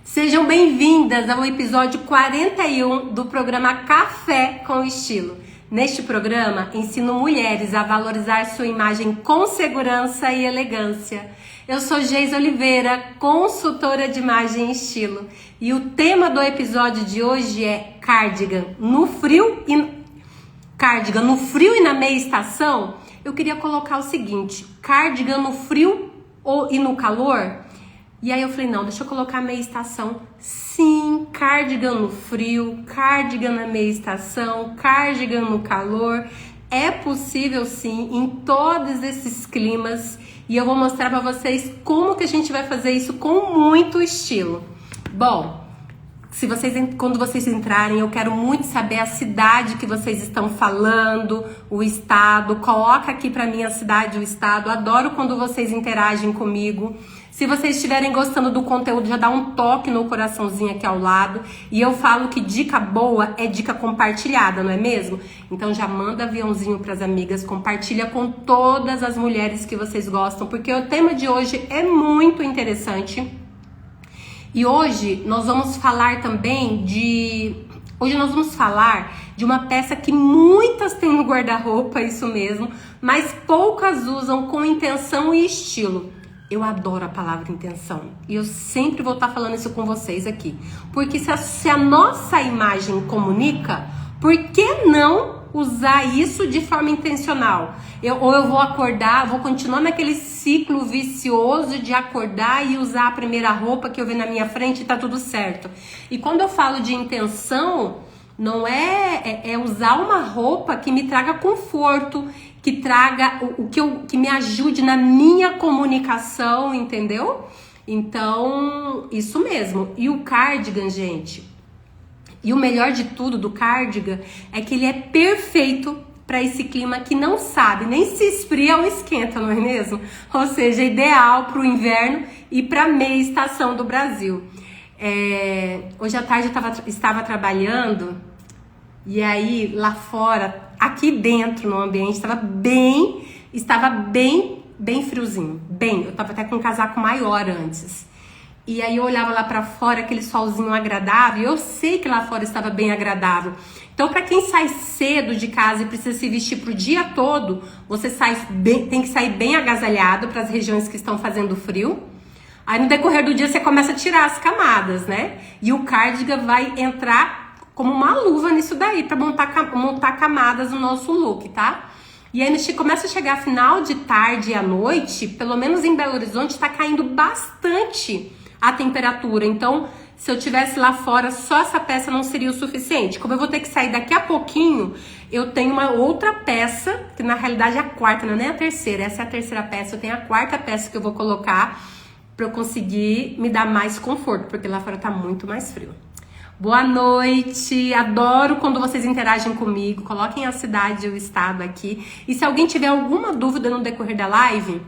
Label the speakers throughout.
Speaker 1: Sejam bem-vindas ao episódio 41 do programa Café com Estilo. Neste programa, ensino mulheres a valorizar sua imagem com segurança e elegância. Eu sou Geise Oliveira, consultora de imagem e estilo. E o tema do episódio de hoje é cardigan no frio e na meia estação. Eu queria colocar o seguinte, cardigan no frio e no calor? E aí eu falei, não, deixa eu colocar meia estação. Sim, cardigan no frio, cardigan na meia estação, cardigan no calor. É possível sim, em todos esses climas. E eu vou mostrar pra vocês como que a gente vai fazer isso com muito estilo. Bom, quando vocês entrarem, eu quero muito saber a cidade que vocês estão falando, o estado. Coloca aqui pra mim a cidade e o estado. Adoro quando vocês interagem comigo. Se vocês estiverem gostando do conteúdo, já dá um toque no coraçãozinho aqui ao lado. E eu falo que dica boa é dica compartilhada, não é mesmo? Então já manda aviãozinho pras amigas, compartilha com todas as mulheres que vocês gostam, porque o tema de hoje é muito interessante. E hoje nós vamos falar também Hoje nós vamos falar de uma peça que muitas têm no guarda-roupa, isso mesmo, mas poucas usam com intenção e estilo. Eu adoro a palavra intenção e eu sempre vou estar falando isso com vocês aqui. Porque se a nossa imagem comunica, por que não usar isso de forma intencional? Eu vou acordar, vou continuar naquele ciclo vicioso de acordar e usar a primeira roupa que eu ver na minha frente e tá tudo certo. E quando eu falo de intenção, não é usar uma roupa que me traga conforto, que traga que me ajude na minha comunicação, entendeu? Então, isso mesmo. E o cardigan, gente, e o melhor de tudo do cardigan é que ele é perfeito para esse clima que não sabe nem se esfria ou esquenta, não é mesmo? Ou seja, ideal para o inverno e para a meia estação do Brasil. Hoje à tarde eu estava trabalhando e aí lá fora, aqui dentro no ambiente, estava bem friozinho, eu tava até com um casaco maior antes. E aí eu olhava lá pra fora, aquele solzinho agradável, e eu sei que lá fora estava bem agradável. Então, pra quem sai cedo de casa e precisa se vestir pro dia todo, você tem que sair bem agasalhado para as regiões que estão fazendo frio. Aí no decorrer do dia você começa a tirar as camadas, né? E o cardigan vai entrar como uma luva nisso daí, pra montar camadas no nosso look, tá? E aí começa a chegar final de tarde e à noite, pelo menos em Belo Horizonte, tá caindo bastante a temperatura. Então, se eu tivesse lá fora, só essa peça não seria o suficiente. Como eu vou ter que sair daqui a pouquinho, eu tenho uma outra peça, que na realidade é a quarta, não é nem a terceira. Essa é a terceira peça, eu tenho a quarta peça que eu vou colocar pra eu conseguir me dar mais conforto, porque lá fora tá muito mais frio. Boa noite, adoro quando vocês interagem comigo, coloquem a cidade e o estado aqui. E se alguém tiver alguma dúvida no decorrer da live,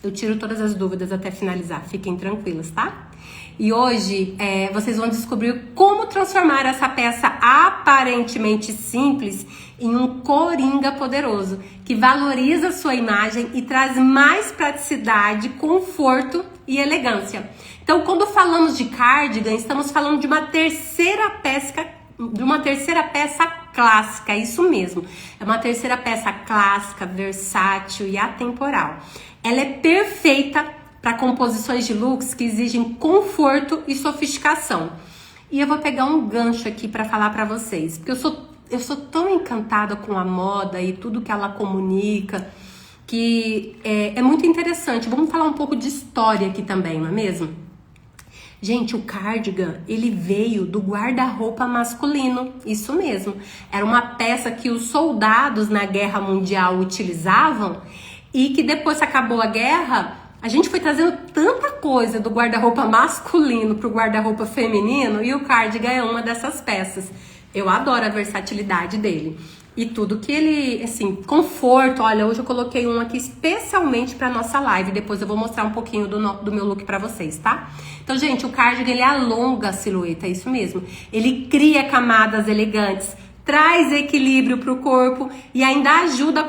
Speaker 1: eu tiro todas as dúvidas até finalizar, fiquem tranquilos, tá? E hoje vocês vão descobrir como transformar essa peça aparentemente simples em um coringa poderoso, que valoriza a sua imagem e traz mais praticidade, conforto e elegância. Então, quando falamos de cardigan, estamos falando de uma terceira peça clássica, isso mesmo. É uma terceira peça clássica, versátil e atemporal. Ela é perfeita para composições de looks que exigem conforto e sofisticação. E eu vou pegar um gancho aqui para falar para vocês, porque eu sou tão encantada com a moda e tudo que ela comunica, que é muito interessante. Vamos falar um pouco de história aqui também, não é mesmo? Gente, o cardigan, ele veio do guarda-roupa masculino, isso mesmo. Era uma peça que os soldados na Guerra Mundial utilizavam e que depois que acabou a guerra, a gente foi trazendo tanta coisa do guarda-roupa masculino pro guarda-roupa feminino e o cardigan é uma dessas peças. Eu adoro a versatilidade dele. E tudo que ele, assim, conforto. Olha, hoje eu coloquei um aqui especialmente pra nossa live. Depois eu vou mostrar um pouquinho do meu look pra vocês, tá? Então, gente, o cardigan, ele alonga a silhueta, é isso mesmo. Ele cria camadas elegantes, traz equilíbrio pro corpo e ainda ajuda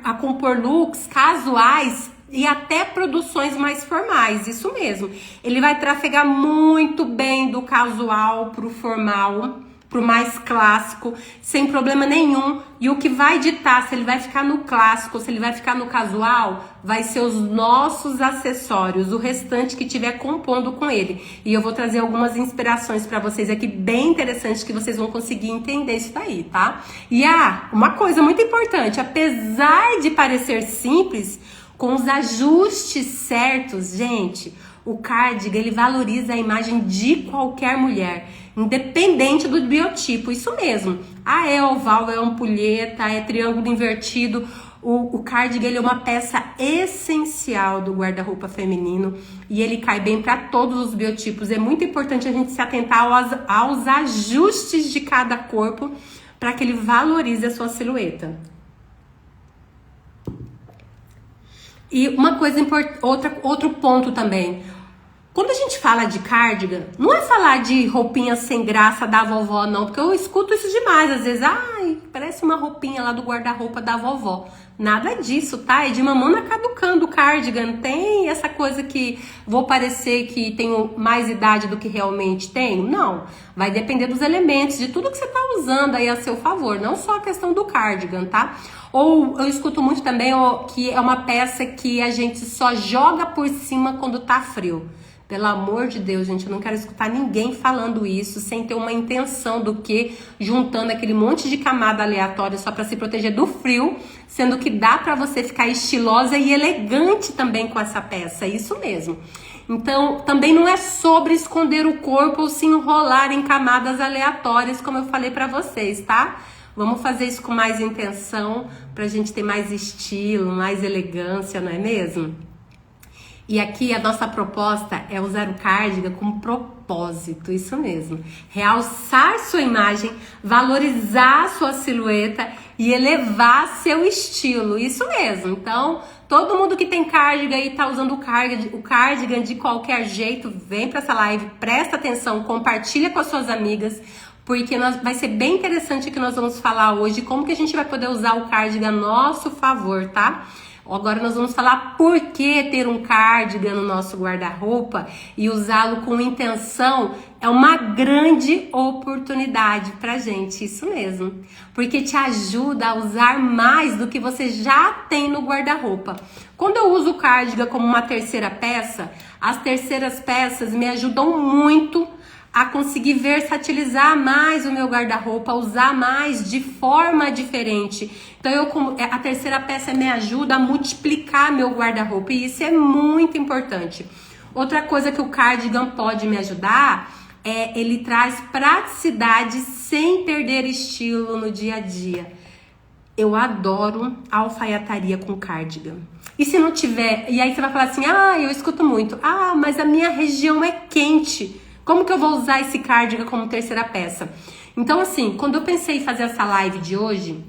Speaker 1: a compor looks casuais e até produções mais formais, isso mesmo. Ele vai trafegar muito bem do casual pro formal, pro mais clássico, sem problema nenhum. E o que vai ditar se ele vai ficar no clássico, se ele vai ficar no casual, vai ser os nossos acessórios, o restante que tiver compondo com ele. E eu vou trazer algumas inspirações para vocês aqui bem interessantes que vocês vão conseguir entender isso daí, tá? E uma coisa muito importante, apesar de parecer simples, com os ajustes certos, gente, o cardigan, ele valoriza a imagem de qualquer mulher, independente do biotipo, isso mesmo. É oval, é ampulheta, é triângulo invertido. O cardigan, ele é uma peça essencial do guarda-roupa feminino e ele cai bem para todos os biotipos. É muito importante a gente se atentar aos ajustes de cada corpo para que ele valorize a sua silhueta. E uma coisa importante, outro ponto também. Quando a gente fala de cardigan, não é falar de roupinha sem graça da vovó, não. Porque eu escuto isso demais. Às vezes, parece uma roupinha lá do guarda-roupa da vovó. Nada disso, tá? É de mamona caducando o cardigan. Tem essa coisa que vou parecer que tenho mais idade do que realmente tenho? Não. Vai depender dos elementos, de tudo que você tá usando aí a seu favor. Não só a questão do cardigan, tá? Ou eu escuto muito também que é uma peça que a gente só joga por cima quando tá frio. Pelo amor de Deus, gente, eu não quero escutar ninguém falando isso sem ter uma intenção do que juntando aquele monte de camada aleatória só para se proteger do frio, sendo que dá para você ficar estilosa e elegante também com essa peça, é isso mesmo. Então, também não é sobre esconder o corpo ou se enrolar em camadas aleatórias, como eu falei para vocês, tá? Vamos fazer isso com mais intenção, pra gente ter mais estilo, mais elegância, não é mesmo? E aqui a nossa proposta é usar o cardigan com propósito, isso mesmo. Realçar sua imagem, valorizar sua silhueta e elevar seu estilo, isso mesmo. Então, todo mundo que tem cardigan e tá usando o cardigan de qualquer jeito, vem pra essa live, presta atenção, compartilha com as suas amigas, porque vai ser bem interessante o que nós vamos falar hoje, como que a gente vai poder usar o cardigan a nosso favor, tá? Agora nós vamos falar por que ter um cardigan no nosso guarda-roupa e usá-lo com intenção é uma grande oportunidade pra gente, isso mesmo. Porque te ajuda a usar mais do que você já tem no guarda-roupa. Quando eu uso o cardigan como uma terceira peça, as terceiras peças me ajudam muito a conseguir versatilizar mais o meu guarda-roupa, usar mais de forma diferente. Então, a terceira peça me ajuda a multiplicar meu guarda-roupa e isso é muito importante. Outra coisa que o cardigan pode me ajudar ele traz praticidade sem perder estilo no dia a dia. Eu adoro alfaiataria com cardigan. E se não tiver, e aí você vai falar assim, eu escuto muito, mas a minha região é quente. Como que eu vou usar esse cardigan como terceira peça? Então, assim, quando eu pensei em fazer essa live de hoje,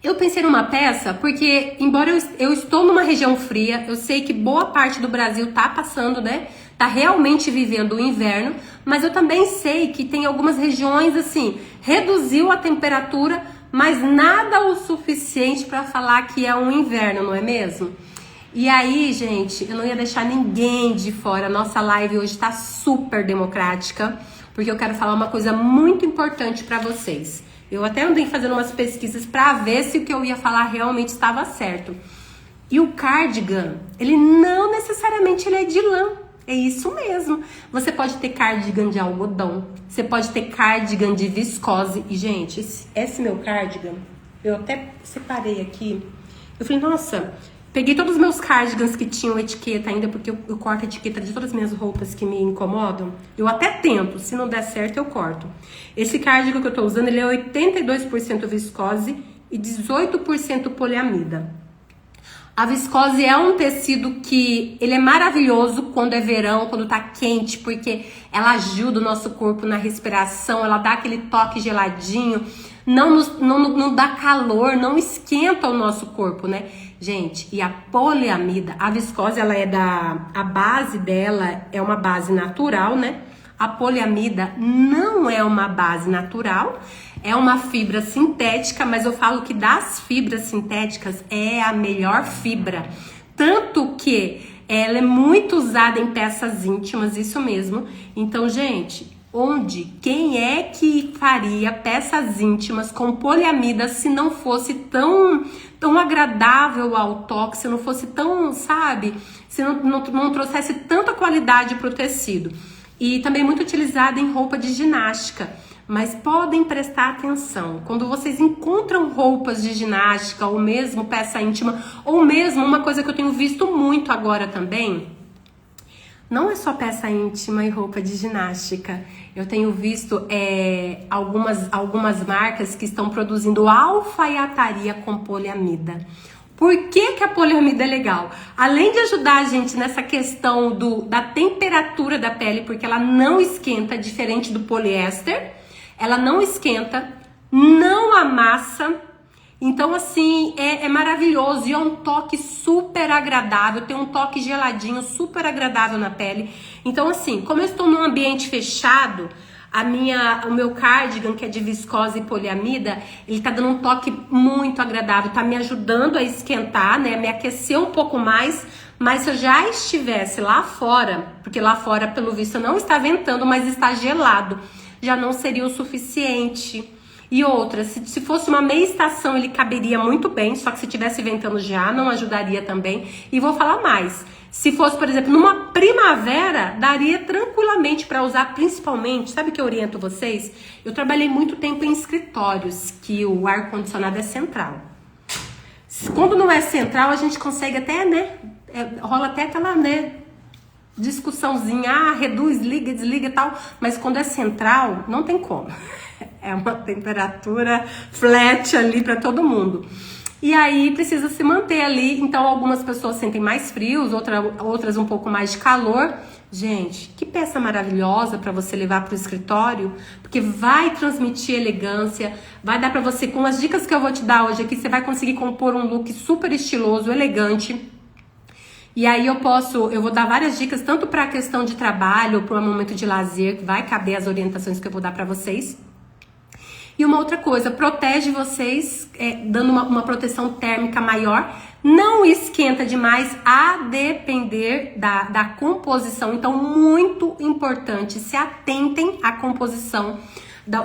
Speaker 1: eu pensei numa peça porque, embora eu estou numa região fria, eu sei que boa parte do Brasil tá passando, né? Tá realmente vivendo o inverno, mas eu também sei que tem algumas regiões, assim, reduziu a temperatura, mas nada o suficiente para falar que é um inverno, não é mesmo? E aí, gente, eu não ia deixar ninguém de fora. Nossa live hoje tá super democrática, porque eu quero falar uma coisa muito importante pra vocês. Eu até andei fazendo umas pesquisas pra ver se o que eu ia falar realmente estava certo. E o cardigan, ele não necessariamente ele é de lã. É isso mesmo. Você pode ter cardigan de algodão, você pode ter cardigan de viscose. E, gente, esse meu cardigan, eu até separei aqui. Eu falei, nossa... Peguei todos os meus cardigans que tinham etiqueta ainda, porque eu corto a etiqueta de todas as minhas roupas que me incomodam. Eu até tento, se não der certo eu corto. Esse cardigan que eu tô usando, ele é 82% viscose e 18% poliamida. A viscose é um tecido que ele é maravilhoso quando é verão, quando tá quente, porque ela ajuda o nosso corpo na respiração, ela dá aquele toque geladinho, não dá calor, não esquenta o nosso corpo, né? Gente, e a poliamida, a viscose, a base dela é uma base natural, né? A poliamida não é uma base natural, é uma fibra sintética, mas eu falo que das fibras sintéticas é a melhor fibra. Tanto que ela é muito usada em peças íntimas, isso mesmo. Então, gente, quem é que faria peças íntimas com poliamida se não fosse tão agradável ao toque, se não fosse tão, sabe, se não trouxesse tanta qualidade para o tecido. E também muito utilizada em roupa de ginástica. Mas podem prestar atenção, quando vocês encontram roupas de ginástica, ou mesmo peça íntima, ou mesmo uma coisa que eu tenho visto muito agora também, não é só peça íntima e roupa de ginástica. Eu tenho visto algumas marcas que estão produzindo alfaiataria com poliamida. Por que que a poliamida é legal? Além de ajudar a gente nessa questão da temperatura da pele, porque ela não esquenta, diferente do poliéster, ela não esquenta, não amassa. Então, assim, é maravilhoso e é um toque super agradável, tem um toque geladinho, super agradável na pele. Então, assim, como eu estou num ambiente fechado, o meu cardigan, que é de viscose e poliamida, ele tá dando um toque muito agradável, tá me ajudando a esquentar, né, me aquecer um pouco mais. Mas se eu já estivesse lá fora, porque lá fora, pelo visto, não está ventando, mas está gelado, já não seria o suficiente. E outra, se fosse uma meia estação, ele caberia muito bem, só que se tivesse ventando já, não ajudaria também. E vou falar mais, se fosse, por exemplo, numa primavera, daria tranquilamente para usar, principalmente, sabe que eu oriento vocês? Eu trabalhei muito tempo em escritórios, que o ar-condicionado é central. Quando não é central, a gente consegue até, né, rola até aquela, né, discussãozinha, reduz, liga, desliga e tal, mas quando é central, não tem como. É uma temperatura flat ali para todo mundo. E aí precisa se manter ali, então algumas pessoas sentem mais frios, outras um pouco mais de calor. Gente, que peça maravilhosa para você levar para o escritório, porque vai transmitir elegância, vai dar para você, com as dicas que eu vou te dar hoje aqui, você vai conseguir compor um look super estiloso, elegante. E aí eu vou dar várias dicas, tanto para a questão de trabalho, para um momento de lazer, que vai caber as orientações que eu vou dar para vocês. E uma outra coisa, protege vocês, dando uma proteção térmica maior, não esquenta demais, a depender da composição. Então, muito importante, se atentem à composição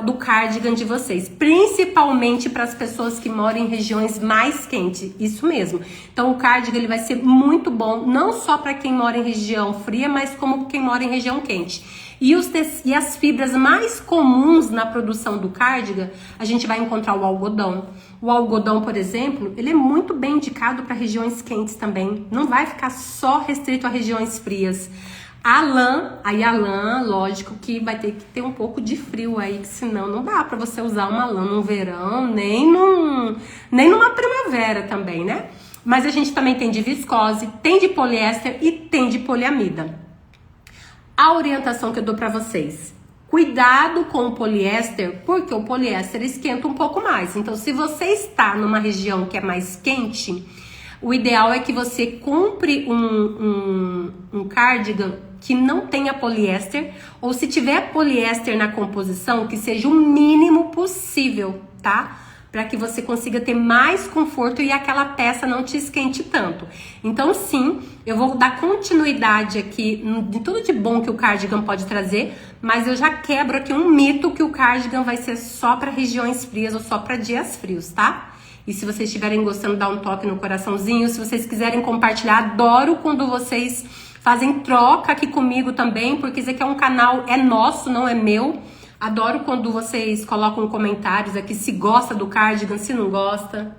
Speaker 1: do cardigan de vocês, principalmente para as pessoas que moram em regiões mais quentes, isso mesmo. Então o cardigan ele vai ser muito bom, não só para quem mora em região fria, mas como quem mora em região quente. E as fibras mais comuns na produção do cardigan, a gente vai encontrar o algodão. O algodão, por exemplo, ele é muito bem indicado para regiões quentes também, não vai ficar só restrito a regiões frias. A lã, lógico que vai ter que ter um pouco de frio aí, que senão não dá pra você usar uma lã no verão, nem numa primavera também, né? Mas a gente também tem de viscose, tem de poliéster e tem de poliamida. A orientação que eu dou pra vocês, cuidado com o poliéster, porque o poliéster esquenta um pouco mais. Então, se você está numa região que é mais quente, o ideal é que você compre um cardigan que não tenha poliéster, ou se tiver poliéster na composição, que seja o mínimo possível, tá? Para que você consiga ter mais conforto e aquela peça não te esquente tanto. Então, sim, eu vou dar continuidade aqui de tudo de bom que o cardigan pode trazer, mas eu já quebro aqui um mito que o cardigan vai ser só para regiões frias ou só para dias frios, tá? E se vocês estiverem gostando, dá um toque no coraçãozinho. Se vocês quiserem compartilhar, adoro quando vocês fazem troca aqui comigo também, porque esse aqui é um canal, é nosso, não é meu. Adoro quando vocês colocam comentários aqui, se gosta do cardigan, se não gosta.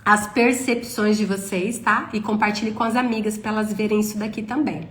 Speaker 1: As percepções de vocês, tá? E compartilhe com as amigas para elas verem isso daqui também.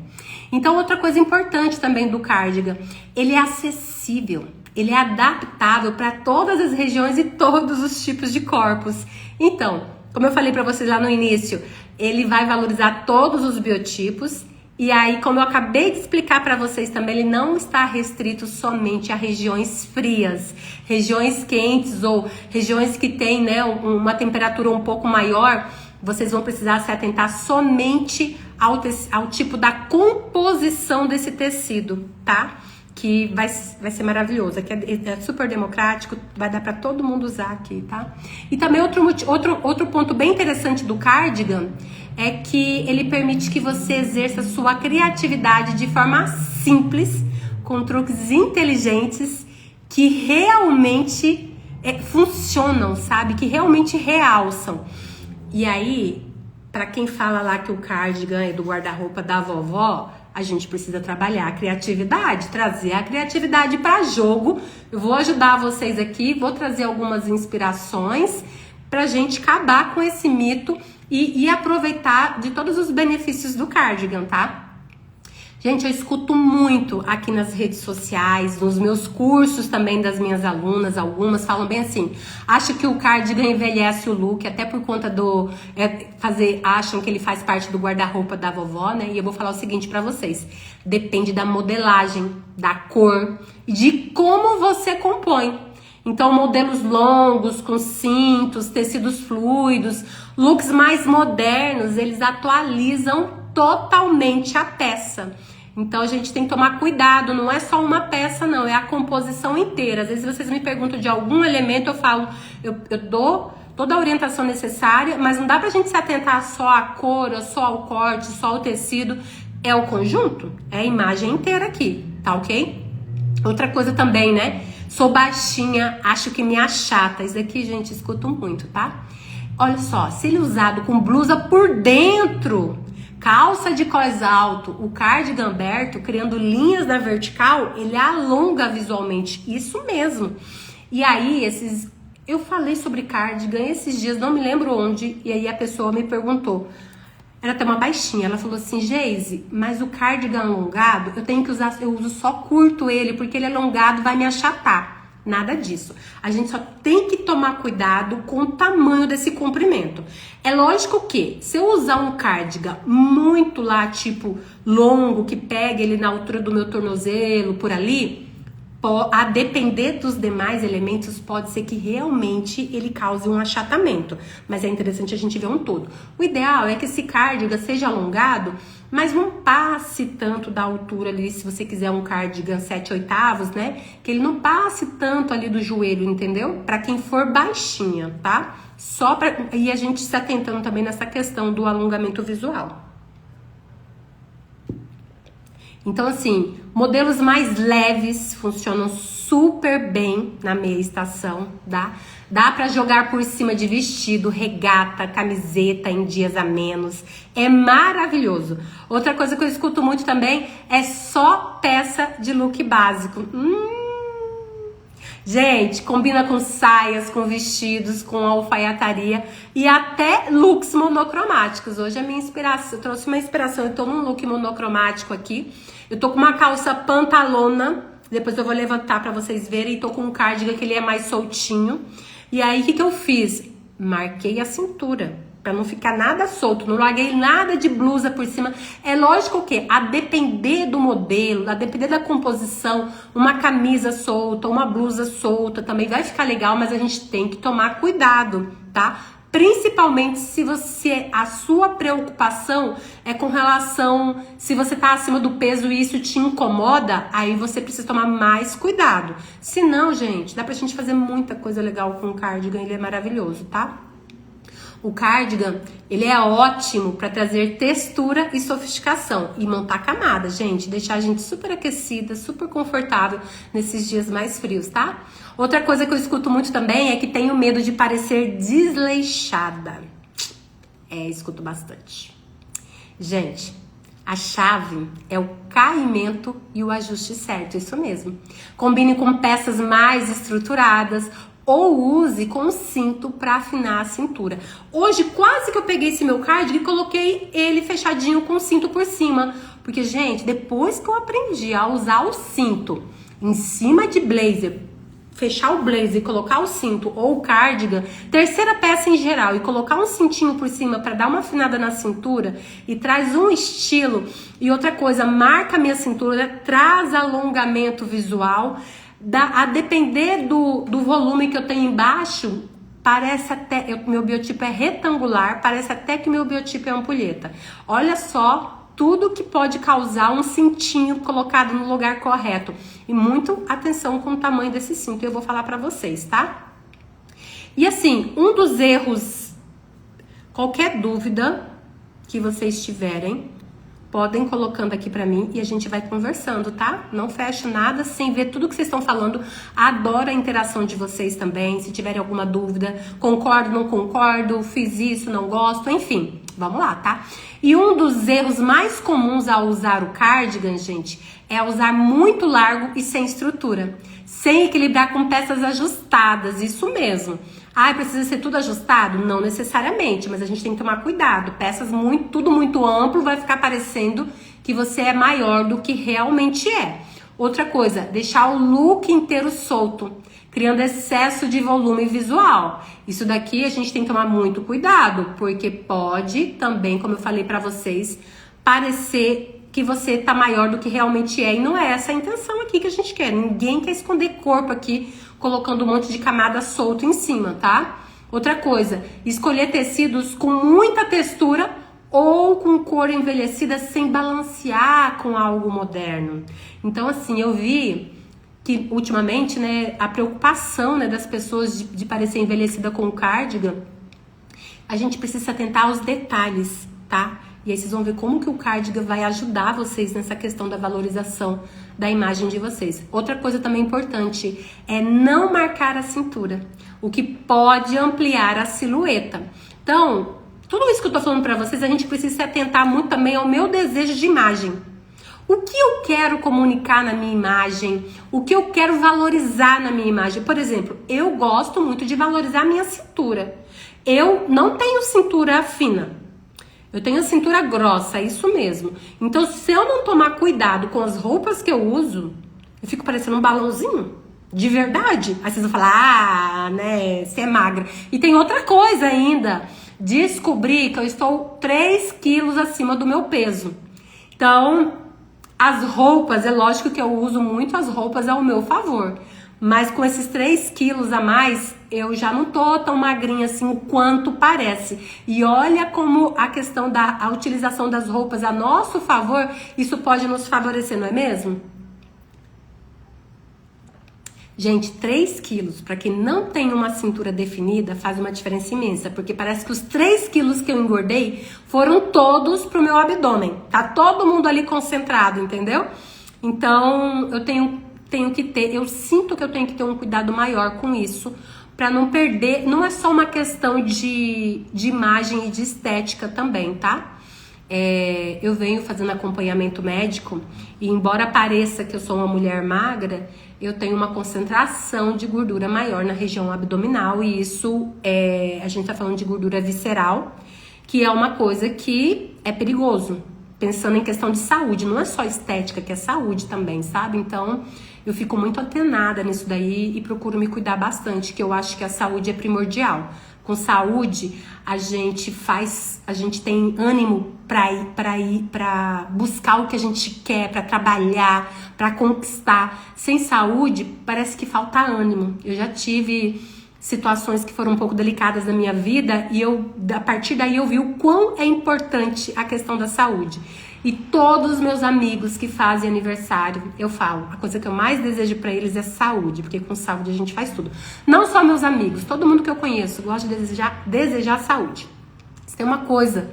Speaker 1: Então, outra coisa importante também do cardigan, ele é acessível. Ele é adaptável para todas as regiões e todos os tipos de corpos. Então, como eu falei para vocês lá no início, ele vai valorizar todos os biotipos. E aí, como eu acabei de explicar para vocês também, ele não está restrito somente a regiões frias. Regiões quentes ou regiões que têm, né, uma temperatura um pouco maior, vocês vão precisar se atentar somente ao tipo da composição desse tecido, tá? que vai ser maravilhoso. Aqui é super democrático, vai dar para todo mundo usar aqui, tá? E também outro ponto bem interessante do cardigan é que ele permite que você exerça sua criatividade de forma simples, com truques inteligentes que realmente funcionam, sabe? Que realmente realçam. E aí, para quem fala lá que o cardigan é do guarda-roupa da vovó, a gente precisa trabalhar a criatividade, trazer a criatividade para jogo. Eu vou ajudar vocês aqui, vou trazer algumas inspirações pra gente acabar com esse mito e aproveitar de todos os benefícios do cardigan, tá? Gente, eu escuto muito aqui nas redes sociais, nos meus cursos também das minhas alunas, algumas falam bem assim, acho que o cardigan envelhece o look, até por conta acham que ele faz parte do guarda-roupa da vovó, né? E eu vou falar o seguinte pra vocês, depende da modelagem, da cor e de como você compõe. Então, modelos longos, com cintos, tecidos fluidos, looks mais modernos, eles atualizam totalmente a peça. Então a gente tem que tomar cuidado, não é só uma peça não, é a composição inteira. Às vezes vocês me perguntam de algum elemento, eu falo, eu dou toda a orientação necessária, mas não dá pra gente se atentar só à cor, ou só ao corte, só ao tecido, é o conjunto, é a imagem inteira aqui, tá ok? Outra coisa também, né, sou baixinha, acho que me achata, isso daqui, gente, escuto muito, tá? Olha só, se ele usado com blusa por dentro, calça de cós alto, o cardigan aberto, criando linhas na vertical, ele alonga visualmente, isso mesmo. E aí, eu falei sobre cardigan esses dias, não me lembro onde, e aí a pessoa me perguntou, era até uma baixinha, ela falou assim, Geise, mas o cardigan alongado, eu uso só curto ele, porque ele alongado vai me achatar. Nada disso. A gente só tem que tomar cuidado com o tamanho desse comprimento. É lógico que se eu usar um cardigan muito lá, tipo longo, que pega ele na altura do meu tornozelo, por ali, a depender dos demais elementos, pode ser que realmente ele cause um achatamento. Mas é interessante a gente ver um todo. O ideal é que esse cardigan seja alongado, mas não passe tanto da altura ali, se você quiser um cardigan 7/8, né? Que ele não passe tanto ali do joelho, entendeu? Pra quem for baixinha, tá? E a gente se atentando também nessa questão do alongamento visual. Então, assim, modelos mais leves funcionam super bem na meia estação, tá? Dá pra jogar por cima de vestido, regata, camiseta em dias a menos. É maravilhoso. Outra coisa que eu escuto muito também é só peça de look básico. Gente, combina com saias, com vestidos, com alfaiataria e até looks monocromáticos. Hoje a minha inspiração, eu trouxe uma inspiração, eu tô num look monocromático aqui. Eu tô com uma calça pantalona, depois eu vou levantar pra vocês verem, e tô com um cardigan que ele é mais soltinho. E aí, o que eu fiz? Marquei a cintura, pra não ficar nada solto, não larguei nada de blusa por cima. É lógico que, a depender do modelo, a depender da composição, uma camisa solta, uma blusa solta também vai ficar legal, mas a gente tem que tomar cuidado, tá? Principalmente se a sua preocupação é com relação, se você tá acima do peso e isso te incomoda, aí você precisa tomar mais cuidado. Se não, gente, dá pra gente fazer muita coisa legal com o cardigan, ele é maravilhoso, tá? O cardigan, ele é ótimo para trazer textura e sofisticação e montar camada, gente, deixar a gente super aquecida, super confortável nesses dias mais frios, tá? Outra coisa que eu escuto muito também é que tenho medo de parecer desleixada. Escuto bastante. Gente, a chave é o caimento e o ajuste certo, isso mesmo. Combine com peças mais estruturadas, ou use com o cinto para afinar a cintura. Hoje, quase que eu peguei esse meu cardigan e coloquei ele fechadinho com o cinto por cima. Porque, gente, depois que eu aprendi a usar o cinto em cima de blazer, fechar o blazer e colocar o cinto ou o cardigan, terceira peça em geral, e colocar um cintinho por cima para dar uma afinada na cintura e traz um estilo. E outra coisa, marca a minha cintura, traz alongamento visual. A depender do volume que eu tenho embaixo, parece até, meu biotipo é retangular, parece até que meu biotipo é ampulheta. Olha só tudo que pode causar um cintinho colocado no lugar correto. E muito atenção com o tamanho desse cinto, eu vou falar pra vocês, tá? E assim, um dos erros, qualquer dúvida que vocês tiverem, podem colocando aqui pra mim e a gente vai conversando, tá? Não fecho nada sem ver tudo que vocês estão falando. Adoro a interação de vocês também. Se tiverem alguma dúvida, concordo, não concordo, fiz isso, não gosto, enfim. Vamos lá, tá? E um dos erros mais comuns ao usar o cardigan, gente, é usar muito largo e sem estrutura. Sem equilibrar com peças ajustadas, isso mesmo. Ah, precisa ser tudo ajustado? Não necessariamente, mas a gente tem que tomar cuidado. Peças tudo muito amplo, vai ficar parecendo que você é maior do que realmente é. Outra coisa, deixar o look inteiro solto, criando excesso de volume visual. Isso daqui a gente tem que tomar muito cuidado, porque pode também, como eu falei pra vocês, parecer que você tá maior do que realmente é. E não é essa a intenção aqui que a gente quer. Ninguém quer esconder corpo aqui, colocando um monte de camada solto em cima, tá? Outra coisa, escolher tecidos com muita textura ou com cor envelhecida sem balancear com algo moderno. Então, assim, eu vi que ultimamente, né, a preocupação, né, das pessoas de parecer envelhecida com o cardigan, a gente precisa se atentar aos detalhes, tá? E aí vocês vão ver como que o cardigan vai ajudar vocês nessa questão da valorização da imagem de vocês. Outra coisa também importante é não marcar a cintura, o que pode ampliar a silhueta. Então, tudo isso que eu tô falando pra vocês, a gente precisa se atentar muito também ao meu desejo de imagem. O que eu quero comunicar na minha imagem? O que eu quero valorizar na minha imagem? Por exemplo, eu gosto muito de valorizar a minha cintura. Eu não tenho cintura fina. Eu tenho a cintura grossa, é isso mesmo. Então, se eu não tomar cuidado com as roupas que eu uso, eu fico parecendo um balãozinho. De verdade. Aí vocês vão falar, ah, né, você é magra. E tem outra coisa ainda. Descobri que eu estou 3 quilos acima do meu peso. Então, as roupas, é lógico que eu uso muito as roupas ao meu favor. Mas com esses 3 quilos a mais, eu já não tô tão magrinha assim o quanto parece. E olha como a questão da utilização das roupas a nosso favor, isso pode nos favorecer, não é mesmo? Gente, 3 quilos, para quem não tem uma cintura definida, faz uma diferença imensa. Porque parece que os 3 quilos que eu engordei foram todos pro meu abdômen. Tá todo mundo ali concentrado, entendeu? Então, eu sinto que eu tenho que ter um cuidado maior com isso, para não perder, não é só uma questão de imagem e de estética também, tá? Eu venho fazendo acompanhamento médico e embora pareça que eu sou uma mulher magra, eu tenho uma concentração de gordura maior na região abdominal e isso, a gente tá falando de gordura visceral, que é uma coisa que é perigoso, pensando em questão de saúde, não é só estética, que é saúde também, sabe? Então, eu fico muito antenada nisso daí e procuro me cuidar bastante, que eu acho que a saúde é primordial. Com saúde, a gente tem ânimo para buscar o que a gente quer, para trabalhar, para conquistar. Sem saúde, parece que falta ânimo. Eu já tive situações que foram um pouco delicadas na minha vida e a partir daí eu vi o quão é importante a questão da saúde. E todos os meus amigos que fazem aniversário, eu falo, a coisa que eu mais desejo pra eles é saúde, porque com saúde a gente faz tudo. Não só meus amigos, todo mundo que eu conheço gosta de desejar saúde. Se tem uma coisa,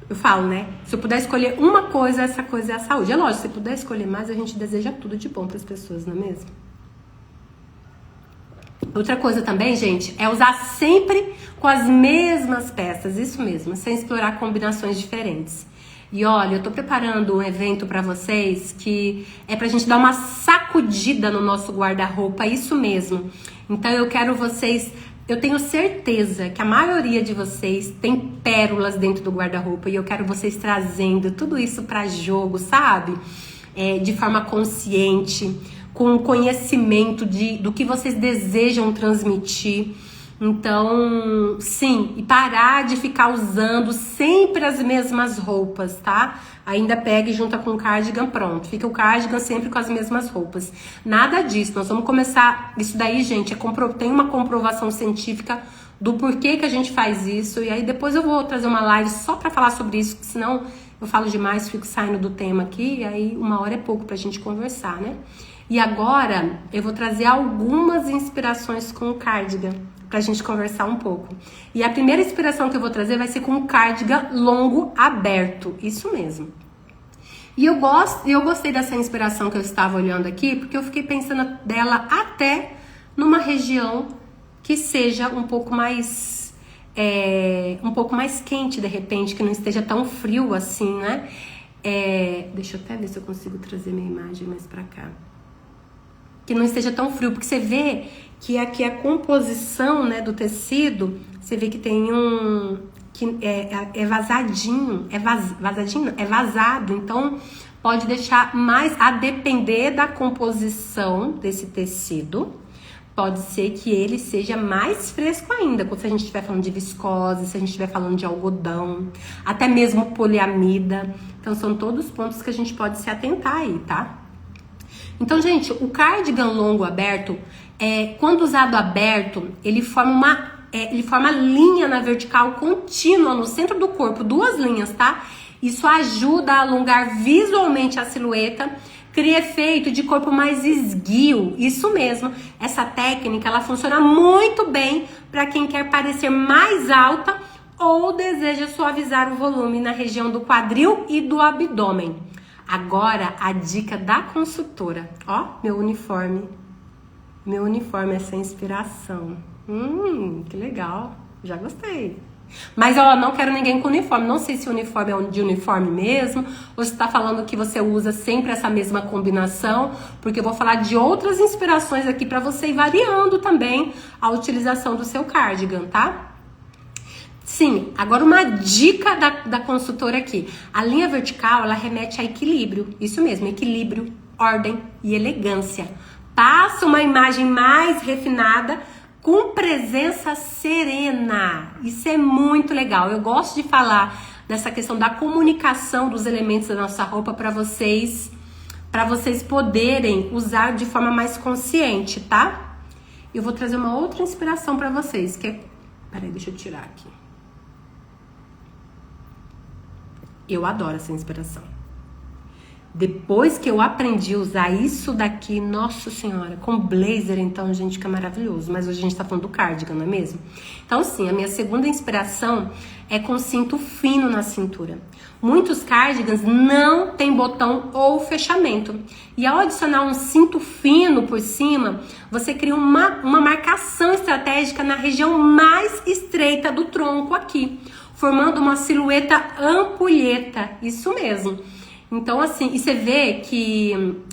Speaker 1: eu falo, né? Se eu puder escolher uma coisa, essa coisa é a saúde. É lógico, se puder escolher mais, a gente deseja tudo de bom pras pessoas, não é mesmo? Outra coisa também, gente, é usar sempre com as mesmas peças, isso mesmo, sem explorar combinações diferentes. E olha, eu tô preparando um evento pra vocês que é pra gente dar uma sacudida no nosso guarda-roupa, isso mesmo. Então eu quero vocês, eu tenho certeza que a maioria de vocês tem pérolas dentro do guarda-roupa e eu quero vocês trazendo tudo isso pra jogo, sabe? De forma consciente, com conhecimento do que vocês desejam transmitir. Então, sim, e parar de ficar usando sempre as mesmas roupas, tá? Ainda pega e junta com o cardigan, pronto. Fica o cardigan sempre com as mesmas roupas. Nada disso, nós vamos começar... Isso daí, gente, tem uma comprovação científica do porquê que a gente faz isso. E aí depois eu vou trazer uma live só pra falar sobre isso, senão Eu falo demais, fico saindo do tema aqui, e aí 1 hora é pouco pra gente conversar, né? E agora eu vou trazer algumas inspirações com o cardigan pra gente conversar um pouco. E a primeira inspiração que eu vou trazer vai ser com o cardigan longo aberto, isso mesmo. E eu gostei dessa inspiração que eu estava olhando aqui, porque eu fiquei pensando dela até numa região que seja um pouco mais quente, de repente, que não esteja tão frio assim, né? Deixa eu até ver se eu consigo trazer minha imagem mais pra cá. Que não esteja tão frio, porque você vê que aqui a composição, né, do tecido, você vê que tem que é vazadinho, é vazado, então pode deixar mais, a depender da composição desse tecido, pode ser que ele seja mais fresco ainda, se a gente estiver falando de viscose, se a gente estiver falando de algodão, até mesmo poliamida. Então são todos pontos que a gente pode se atentar aí, tá? Então, gente, o cardigan longo aberto, quando usado aberto, ele forma linha na vertical contínua no centro do corpo, 2 linhas, tá? Isso ajuda a alongar visualmente a silhueta, cria efeito de corpo mais esguio, isso mesmo. Essa técnica, ela funciona muito bem para quem quer parecer mais alta ou deseja suavizar o volume na região do quadril e do abdômen. Agora, a dica da consultora. Ó, meu uniforme. Meu uniforme, essa inspiração. Que legal. Já gostei. Mas, ó, não quero ninguém com uniforme. Não sei se o uniforme é de uniforme mesmo, ou se tá falando que você usa sempre essa mesma combinação, porque eu vou falar de outras inspirações aqui pra você ir variando também a utilização do seu cardigan, tá? Sim, agora uma dica da consultora aqui. A linha vertical, ela remete a equilíbrio. Isso mesmo, equilíbrio, ordem e elegância. Passa uma imagem mais refinada com presença serena. Isso é muito legal. Eu gosto de falar dessa questão da comunicação dos elementos da nossa roupa para vocês poderem usar de forma mais consciente, tá? Eu vou trazer uma outra inspiração para vocês, que é... Peraí, deixa eu tirar aqui. Eu adoro essa inspiração. Depois que eu aprendi a usar isso daqui, nossa senhora, com blazer, então, gente, que é maravilhoso. Mas hoje a gente tá falando do cardigan, não é mesmo? Então, sim, a minha segunda inspiração é com cinto fino na cintura. Muitos cardigans não tem botão ou fechamento. E ao adicionar um cinto fino por cima, você cria uma marcação estratégica na região mais estreita do tronco aqui, formando uma silhueta ampulheta, isso mesmo. Então, assim, e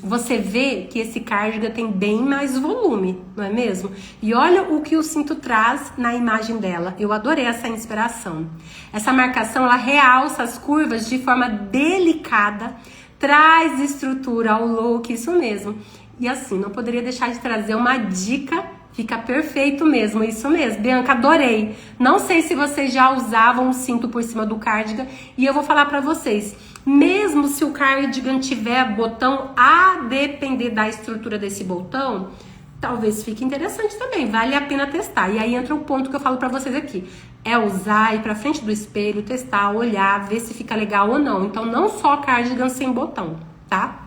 Speaker 1: você vê que esse cardigan tem bem mais volume, não é mesmo? E olha o que o cinto traz na imagem dela. Eu adorei essa inspiração. Essa marcação, ela realça as curvas de forma delicada, traz estrutura ao look, isso mesmo. E assim, não poderia deixar de trazer uma dica. Fica perfeito mesmo, isso mesmo. Bianca, adorei. Não sei se vocês já usavam um cinto por cima do cardigan. E eu vou falar pra vocês. Mesmo se o cardigan tiver botão, a depender da estrutura desse botão, talvez fique interessante também. Vale a pena testar. E aí entra o ponto que eu falo pra vocês aqui. É usar, ir pra frente do espelho, testar, olhar, ver se fica legal ou não. Então, não só cardigan sem botão, tá?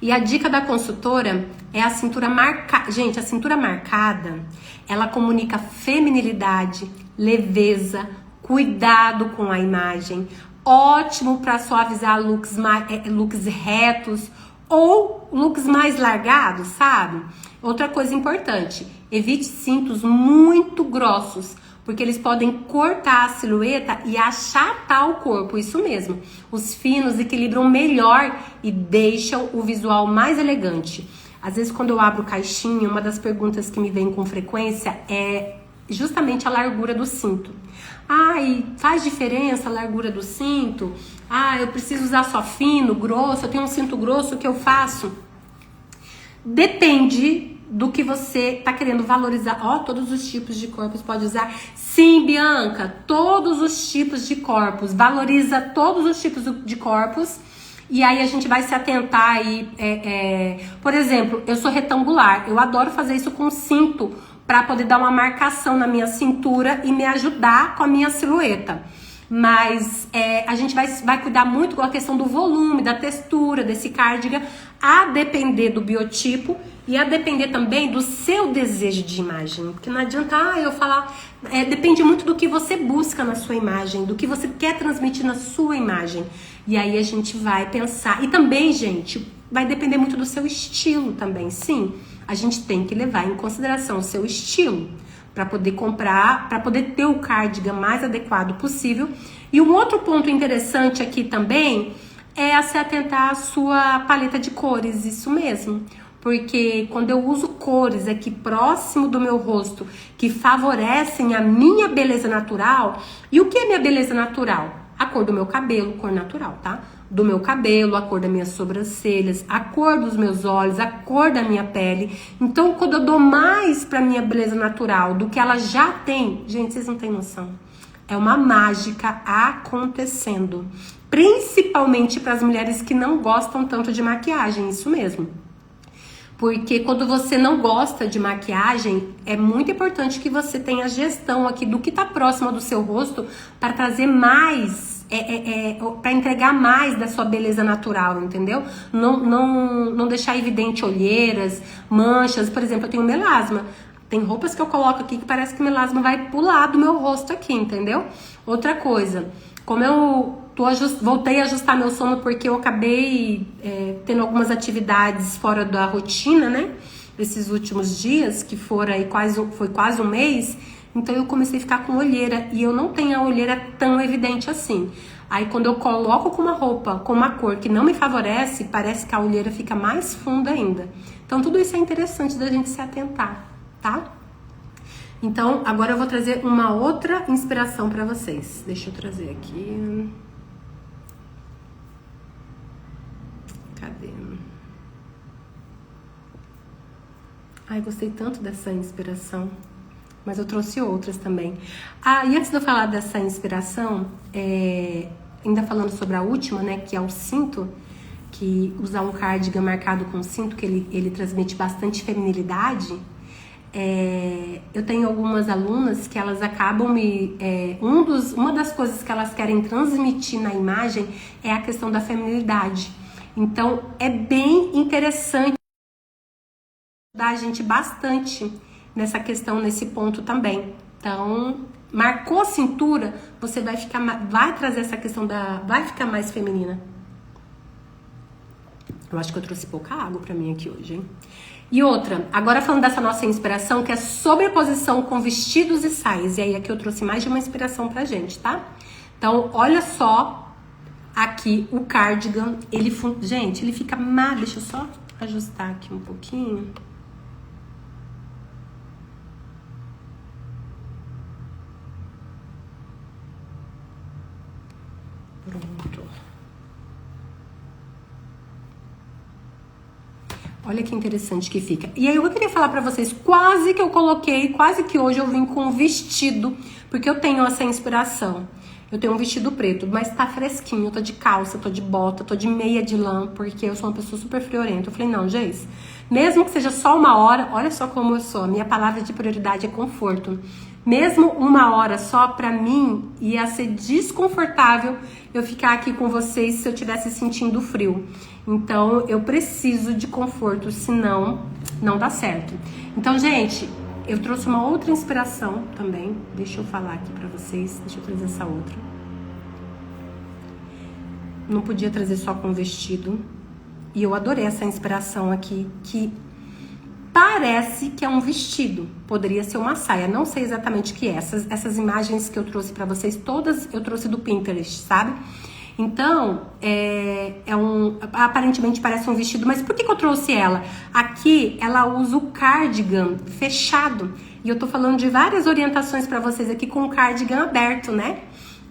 Speaker 1: E a dica da consultora é a cintura marcada. Gente, a cintura marcada, ela comunica feminilidade, leveza, cuidado com a imagem. Ótimo para suavizar looks retos ou looks mais largados, sabe? Outra coisa importante, evite cintos muito grossos, porque eles podem cortar a silhueta e achatar o corpo, isso mesmo. Os finos equilibram melhor e deixam o visual mais elegante. Às vezes, quando eu abro caixinha, uma das perguntas que me vem com frequência é justamente a largura do cinto. Ai, faz diferença a largura do cinto? Ah, eu preciso usar só fino, grosso, eu tenho um cinto grosso, o que eu faço? Depende do que você tá querendo valorizar. Ó, todos os tipos de corpos pode usar. Sim, Bianca, todos os tipos de corpos. Valoriza todos os tipos de corpos. E aí a gente vai se atentar aí. Por exemplo, eu sou retangular. Eu adoro fazer isso com cinto para poder dar uma marcação na minha cintura e me ajudar com a minha silhueta. Mas a gente vai cuidar muito com a questão do volume, da textura desse cardigan, a depender do biotipo e a depender também do seu desejo de imagem. Porque não adianta eu falar, depende muito do que você busca na sua imagem, do que você quer transmitir na sua imagem. E aí a gente vai pensar. E também, gente, vai depender muito do seu estilo também. Sim, a gente tem que levar em consideração o seu estilo para poder comprar, para poder ter o cardigan mais adequado possível. E um outro ponto interessante aqui também é se atentar à sua paleta de cores, isso mesmo. Porque quando eu uso cores aqui próximo do meu rosto que favorecem a minha beleza natural, e o que é minha beleza natural? A cor do meu cabelo, cor natural, tá? Do meu cabelo, a cor das minhas sobrancelhas, a cor dos meus olhos, a cor da minha pele. Então, quando eu dou mais pra minha beleza natural do que ela já tem, gente, vocês não têm noção. É uma mágica acontecendo. Principalmente para as mulheres que não gostam tanto de maquiagem, isso mesmo. Porque quando você não gosta de maquiagem, é muito importante que você tenha gestão aqui do que tá próximo do seu rosto para trazer mais, para entregar mais da sua beleza natural, entendeu? Não deixar evidente olheiras, manchas. Por exemplo, eu tenho melasma. Tem roupas que eu coloco aqui que parece que o melasma vai pular do meu rosto aqui, entendeu? Outra coisa, como eu voltei a ajustar meu sono porque eu acabei tendo algumas atividades fora da rotina, né? Esses últimos dias, que foi quase um mês, então eu comecei a ficar com olheira e eu não tenho a olheira tão evidente assim. Aí quando eu coloco com uma roupa com uma cor que não me favorece, parece que a olheira fica mais funda ainda. Então tudo isso é interessante da gente se atentar, tá? Então agora eu vou trazer uma outra inspiração pra vocês. Deixa eu trazer aqui. Cadê? Ai, gostei tanto dessa inspiração, mas eu trouxe outras também. E antes de eu falar dessa inspiração, ainda falando sobre a última, né, que é o cinto, que usar um cardigan marcado com cinto, que ele transmite bastante feminilidade. Eu tenho algumas alunas que elas acabam uma das coisas que elas querem transmitir na imagem é a questão da feminilidade. Então, é bem interessante ajudar a gente bastante nessa questão, nesse ponto também. Então, marcou a cintura, você vai trazer essa questão vai ficar mais feminina. Eu acho que eu trouxe pouca água pra mim aqui hoje, hein? E outra, agora falando dessa nossa inspiração, que é sobreposição com vestidos e saias. E aí aqui eu trouxe mais de uma inspiração pra gente, tá? Então, olha só aqui o cardigan, gente, ele fica deixa eu só ajustar aqui um pouquinho. Pronto. Olha que interessante que fica. E aí eu queria falar pra vocês, quase que hoje eu vim com um vestido, porque eu tenho essa inspiração. Eu tenho um vestido preto, mas tá fresquinho, eu tô de calça, tô de bota, tô de meia de lã, porque eu sou uma pessoa super friorenta. Eu falei, não, Geis, mesmo que seja só uma hora, olha só como eu sou, a minha palavra de prioridade é conforto. Mesmo uma hora só, pra mim, ia ser desconfortável eu ficar aqui com vocês se eu estivesse sentindo frio. Então, eu preciso de conforto, senão não dá certo. Então, gente, eu trouxe uma outra inspiração também. Deixa eu falar aqui pra vocês. Deixa eu trazer essa outra. Não podia trazer só com vestido. E eu adorei essa inspiração aqui, que parece que é um vestido. Poderia ser uma saia. Não sei exatamente o que é. Essas imagens que eu trouxe pra vocês, todas eu trouxe do Pinterest, sabe? Então, aparentemente parece um vestido, mas por que eu trouxe ela? Aqui, ela usa o cardigan fechado. E eu tô falando de várias orientações pra vocês aqui com o cardigan aberto, né?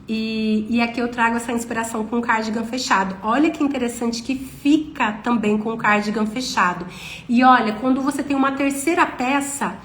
Speaker 1: E aqui eu trago essa inspiração com o cardigan fechado. Olha que interessante que fica também com o cardigan fechado. E olha, quando você tem uma terceira peça,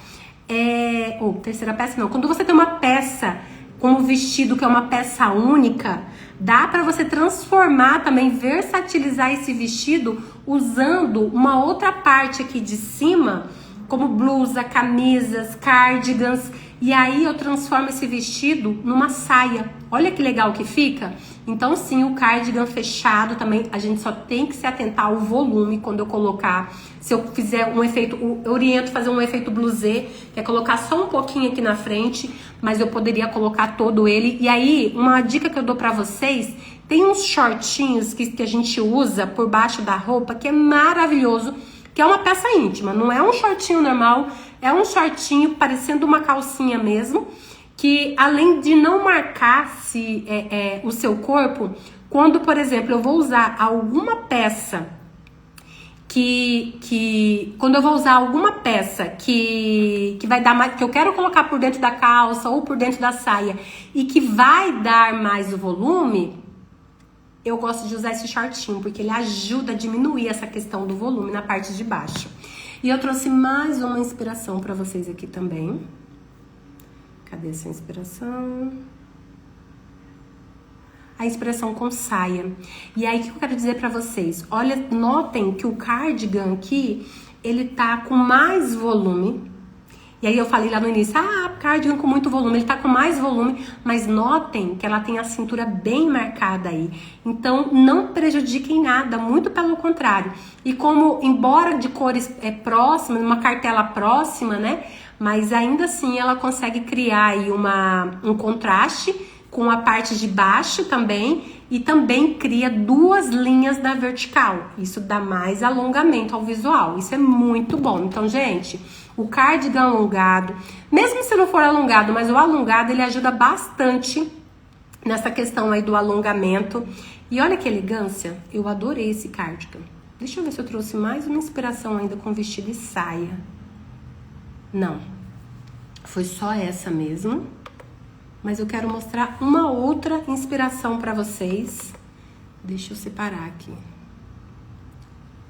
Speaker 1: quando você tem uma peça como vestido, que é uma peça única, dá pra você transformar também, versatilizar esse vestido usando uma outra parte aqui de cima, como blusa, camisas, cardigans. E aí eu transformo esse vestido numa saia. Olha que legal que fica. Então sim, o cardigan fechado também, a gente só tem que se atentar ao volume quando eu colocar. Se eu fizer um efeito, eu oriento fazer um efeito blusê, que é colocar só um pouquinho aqui na frente, mas eu poderia colocar todo ele. E aí, uma dica que eu dou pra vocês, tem uns shortinhos que a gente usa por baixo da roupa, que é maravilhoso, que é uma peça íntima, não é um shortinho normal, é um shortinho parecendo uma calcinha mesmo, que além de não marcar o seu corpo, quando, por exemplo, eu vou usar alguma peça quando eu vou usar alguma peça que vai dar mais, que eu quero colocar por dentro da calça ou por dentro da saia e que vai dar mais o volume, eu gosto de usar esse shortinho, porque ele ajuda a diminuir essa questão do volume na parte de baixo. E eu trouxe mais uma inspiração para vocês aqui também. Cadê essa inspiração? A inspiração com saia. E aí, o que eu quero dizer pra vocês? Olha, notem que o cardigan aqui, ele tá com mais volume. E aí eu falei lá no início, cardigan com muito volume, ele tá com mais volume, mas notem que ela tem a cintura bem marcada aí. Então, não prejudiquem nada, muito pelo contrário. E como, embora de cores próximas, uma cartela próxima, né? Mas ainda assim ela consegue criar aí um contraste com a parte de baixo também, e também cria duas linhas da vertical. Isso dá mais alongamento ao visual, isso é muito bom. Então, gente, o cardigan alongado, mesmo se não for alongado, mas o alongado ele ajuda bastante nessa questão aí do alongamento. E olha que elegância, eu adorei esse cardigan. Deixa eu ver se eu trouxe mais uma inspiração ainda com vestido e saia. Não, foi só essa mesmo. Mas eu quero mostrar uma outra inspiração pra vocês. Deixa eu separar aqui.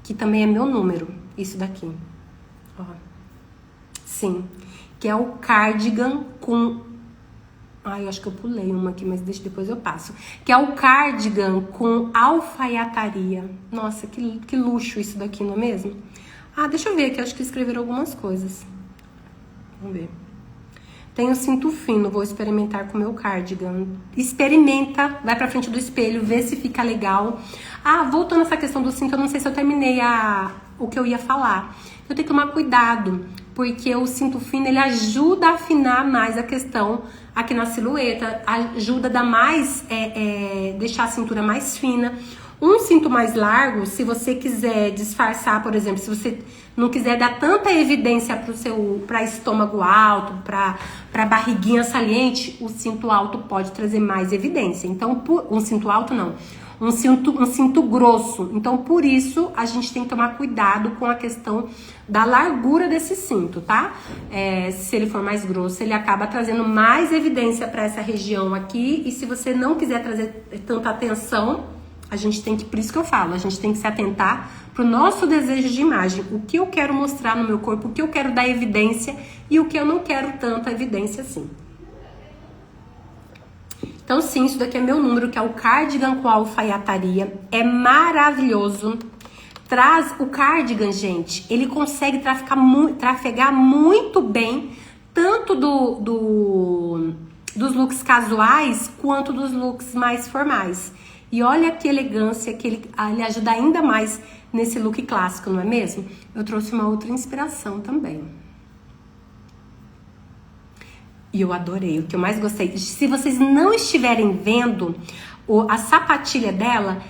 Speaker 1: Que também é meu número, isso daqui. Ó. Sim, que é o cardigan com... eu acho que eu pulei uma aqui, mas depois eu passo. Que é o cardigan com alfaiataria. Nossa, que luxo isso daqui, não é mesmo? Deixa eu ver aqui, acho que escreveram algumas coisas. Vamos ver. Tem o cinto fino, vou experimentar com o meu cardigan. Experimenta, vai pra frente do espelho, vê se fica legal. Voltando a essa questão do cinto, eu não sei se eu terminei o que eu ia falar. Eu tenho que tomar cuidado, porque o cinto fino, ele ajuda a afinar mais a questão aqui na silhueta, ajuda a dar mais, deixar a cintura mais fina. Um cinto mais largo, se você quiser disfarçar, por exemplo, se você não quiser dar tanta evidência para estômago alto, para barriguinha saliente, o cinto alto pode trazer mais evidência. Então, um cinto alto não, um cinto grosso. Então, por isso, a gente tem que tomar cuidado com a questão da largura desse cinto, tá? Se ele for mais grosso, ele acaba trazendo mais evidência para essa região aqui. E se você não quiser trazer tanta atenção, a gente tem que, por isso que eu falo, a gente tem que se atentar pro nosso desejo de imagem. O que eu quero mostrar no meu corpo, o que eu quero dar evidência e o que eu não quero tanta evidência assim. Então sim, isso daqui é meu número, que é o cardigan com alfaiataria. É maravilhoso. O cardigan, gente, ele consegue trafegar muito bem, tanto dos looks casuais, quanto dos looks mais formais. E olha que elegância, que ele ajuda ainda mais nesse look clássico, não é mesmo? Eu trouxe uma outra inspiração também. E eu adorei, o que eu mais gostei. Se vocês não estiverem vendo a sapatilha dela,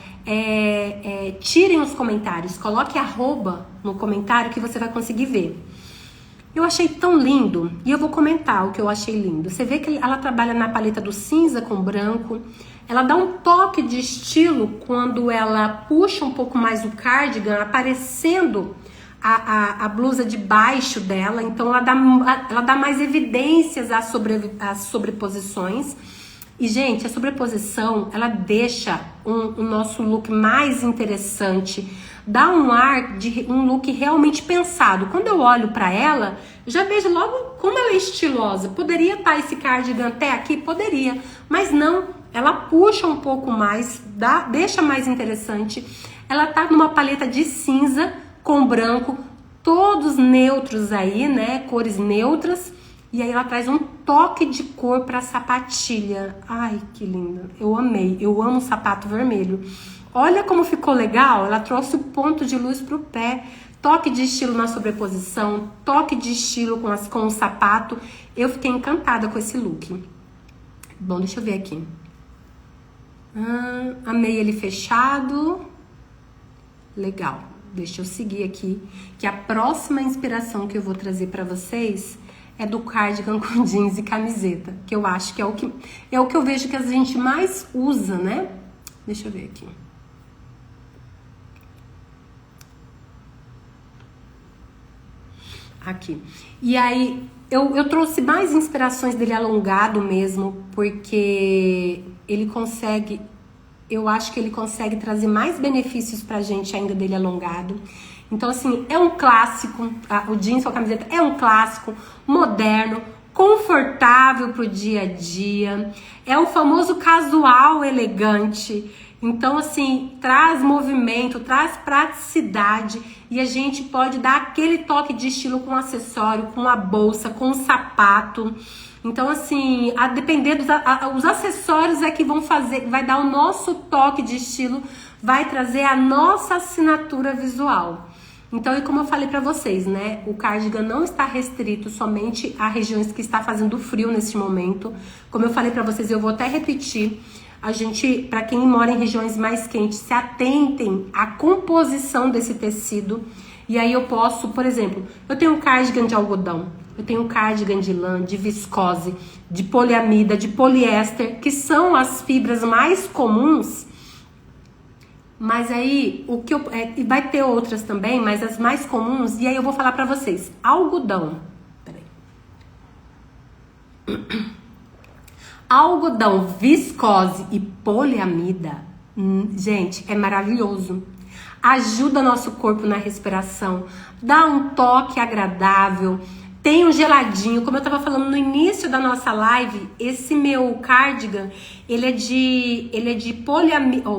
Speaker 1: tirem os comentários, coloque @ no comentário que você vai conseguir ver. Eu achei tão lindo, e eu vou comentar o que eu achei lindo. Você vê que ela trabalha na paleta do cinza com branco. Ela dá um toque de estilo quando ela puxa um pouco mais o cardigan, aparecendo a blusa de baixo dela. Então ela dá mais evidências às sobreposições. E, gente, a sobreposição, ela deixa o nosso look mais interessante. Dá um ar de um look realmente pensado. Quando eu olho pra ela, eu já vejo logo como ela é estilosa. Poderia estar esse cardigan até aqui? Poderia. Mas não, ela puxa um pouco mais, deixa mais interessante. Ela tá numa paleta de cinza com branco, todos neutros aí, né? Cores neutras. E aí ela traz um toque de cor pra sapatilha. Ai, que lindo. Eu amei. Eu amo sapato vermelho. Olha como ficou legal. Ela trouxe o ponto de luz pro pé. Toque de estilo na sobreposição. Toque de estilo com o sapato. Eu fiquei encantada com esse look. Bom, deixa eu ver aqui. Amei ele fechado. Legal. Deixa eu seguir aqui. Que a próxima inspiração que eu vou trazer pra vocês é do cardigan com jeans e camiseta. Que eu acho que é o que eu vejo que a gente mais usa, né? Deixa eu ver aqui. Aqui. E aí, eu trouxe mais inspirações dele alongado mesmo, porque ele consegue, eu acho que ele consegue trazer mais benefícios pra gente ainda dele alongado. Então, assim, é um clássico, o jeans ou a camiseta é um clássico, moderno, confortável pro dia a dia, é o famoso casual elegante. Então, assim, traz movimento, traz praticidade e a gente pode dar aquele toque de estilo com acessório, com a bolsa, com o sapato. Então, assim, a depender os acessórios é que vão fazer, vai dar o nosso toque de estilo, vai trazer a nossa assinatura visual. Então, e como eu falei pra vocês, né, o cardigan não está restrito somente a regiões que está fazendo frio neste momento. Como eu falei pra vocês, eu vou até repetir. A gente, para quem mora em regiões mais quentes, se atentem à composição desse tecido. E aí eu posso, por exemplo, eu tenho um cardigan de algodão, eu tenho um cardigan de lã, de viscose, de poliamida, de poliéster, que são as fibras mais comuns. Mas aí, e vai ter outras também, mas as mais comuns, e aí eu vou falar pra vocês. Algodão. Peraí. Algodão, viscose e poliamida, gente, é maravilhoso. Ajuda nosso corpo na respiração, dá um toque agradável, tem um geladinho. Como eu tava falando no início da nossa live, esse meu cardigan, ele é de poliamida,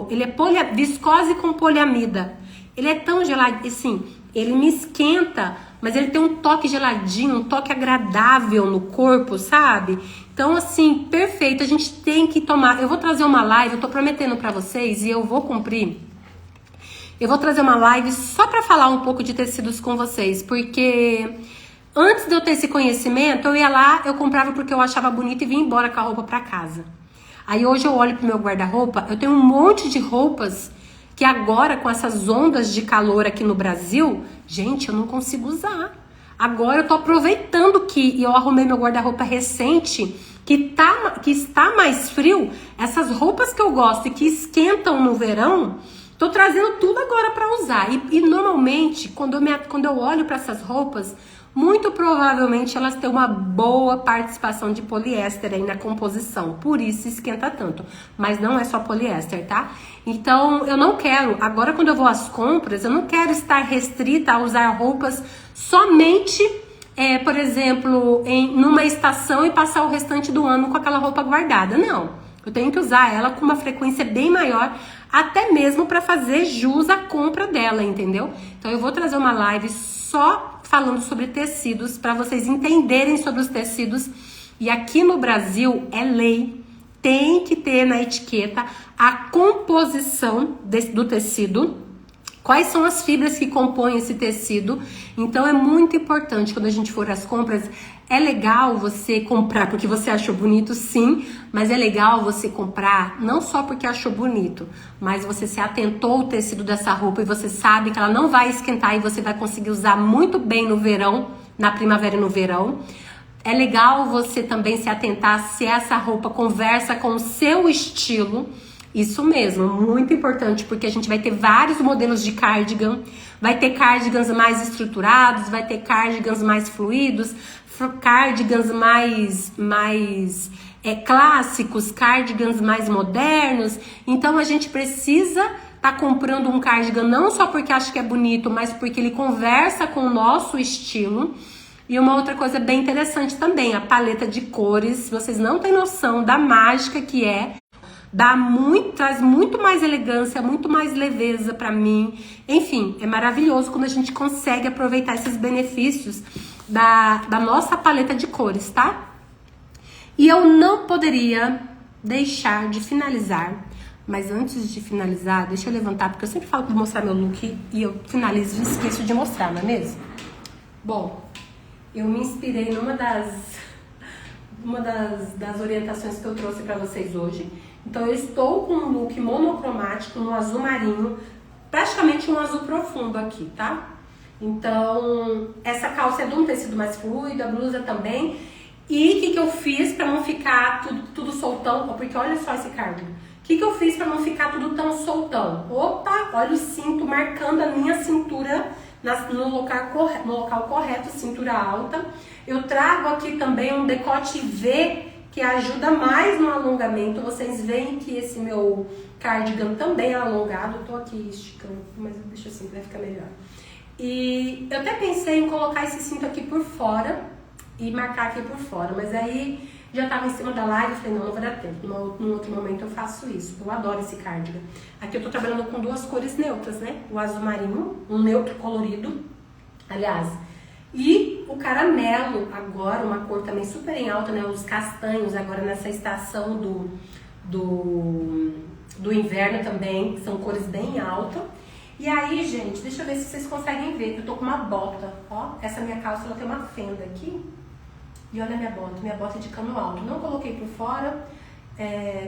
Speaker 1: viscose com poliamida. Ele é tão gelado, assim, ele me esquenta, mas ele tem um toque geladinho, um toque agradável no corpo, sabe? Então, assim, perfeito, a gente tem que tomar. Eu vou trazer uma live, eu tô prometendo pra vocês e eu vou cumprir. Eu vou trazer uma live só pra falar um pouco de tecidos com vocês, porque antes de eu ter esse conhecimento, eu ia lá, eu comprava porque eu achava bonito e vinha embora com a roupa pra casa. Aí hoje eu olho pro meu guarda-roupa, eu tenho um monte de roupas que agora, com essas ondas de calor aqui no Brasil, gente, eu não consigo usar. Agora eu tô aproveitando que eu arrumei meu guarda-roupa recente, que está mais frio. Essas roupas que eu gosto e que esquentam no verão, tô trazendo tudo agora pra usar. E normalmente, quando eu olho pra essas roupas, muito provavelmente elas têm uma boa participação de poliéster aí na composição, por isso esquenta tanto. Mas não é só poliéster, tá? Então eu não quero, agora quando eu vou às compras, eu não quero estar restrita a usar roupas somente, por exemplo, numa estação e passar o restante do ano com aquela roupa guardada. Não, eu tenho que usar ela com uma frequência bem maior, até mesmo para fazer jus à compra dela, entendeu? Então eu vou trazer uma live só falando sobre tecidos, para vocês entenderem sobre os tecidos. E aqui no Brasil é lei, tem que ter na etiqueta a composição do tecido, quais são as fibras que compõem esse tecido. Então é muito importante quando a gente for às compras. É legal você comprar porque você achou bonito, sim, mas é legal você comprar não só porque achou bonito, mas você se atentou ao tecido dessa roupa e você sabe que ela não vai esquentar e você vai conseguir usar muito bem no verão, na primavera e no verão. É legal você também se atentar se essa roupa conversa com o seu estilo. Isso mesmo, muito importante, porque a gente vai ter vários modelos de cardigan. Vai ter cardigans mais estruturados, vai ter cardigans mais fluidos, cardigans mais clássicos, cardigans mais modernos. Então a gente precisa tá comprando um cardigan não só porque acha que é bonito, mas porque ele conversa com o nosso estilo. E uma outra coisa bem interessante também, a paleta de cores. Vocês não têm noção da mágica que é. Traz muito mais elegância, muito mais leveza pra mim. Enfim, é maravilhoso quando a gente consegue aproveitar esses benefícios da nossa paleta de cores, tá? E eu não poderia deixar de finalizar, mas antes de finalizar, deixa eu levantar, porque eu sempre falo pra mostrar meu look e eu finalizo e esqueço de mostrar, não é mesmo? Bom, eu me inspirei numa das orientações que eu trouxe pra vocês hoje. Então eu estou com um look monocromático no azul marinho, praticamente um azul profundo aqui, tá? Então, essa calça é de um tecido mais fluido, a blusa também. E o que eu fiz pra não ficar tudo soltão? Porque olha só esse cardigan. O que eu fiz pra não ficar tudo tão soltão? Opa, olha o cinto marcando a minha cintura no local correto, cintura alta. Eu trago aqui também um decote V, que ajuda mais no alongamento. Vocês veem que esse meu cardigan também é alongado. Eu tô aqui esticando, mas deixa assim, vai ficar melhor. E eu até pensei em colocar esse cinto aqui por fora e marcar aqui por fora, mas aí já tava em cima da live e falei, não vai dar tempo. Num outro momento eu faço isso. Eu adoro esse cardigan. Aqui eu tô trabalhando com duas cores neutras, né? O azul marinho, um neutro colorido, aliás. E o caramelo, agora, uma cor também super em alta, né? Os castanhos, agora nessa estação do inverno também, são cores bem altas. E aí, gente, deixa eu ver se vocês conseguem ver. Eu tô com uma bota, ó. Essa minha calça, ela tem uma fenda aqui. E olha a minha bota é de cano alto. Não coloquei por fora,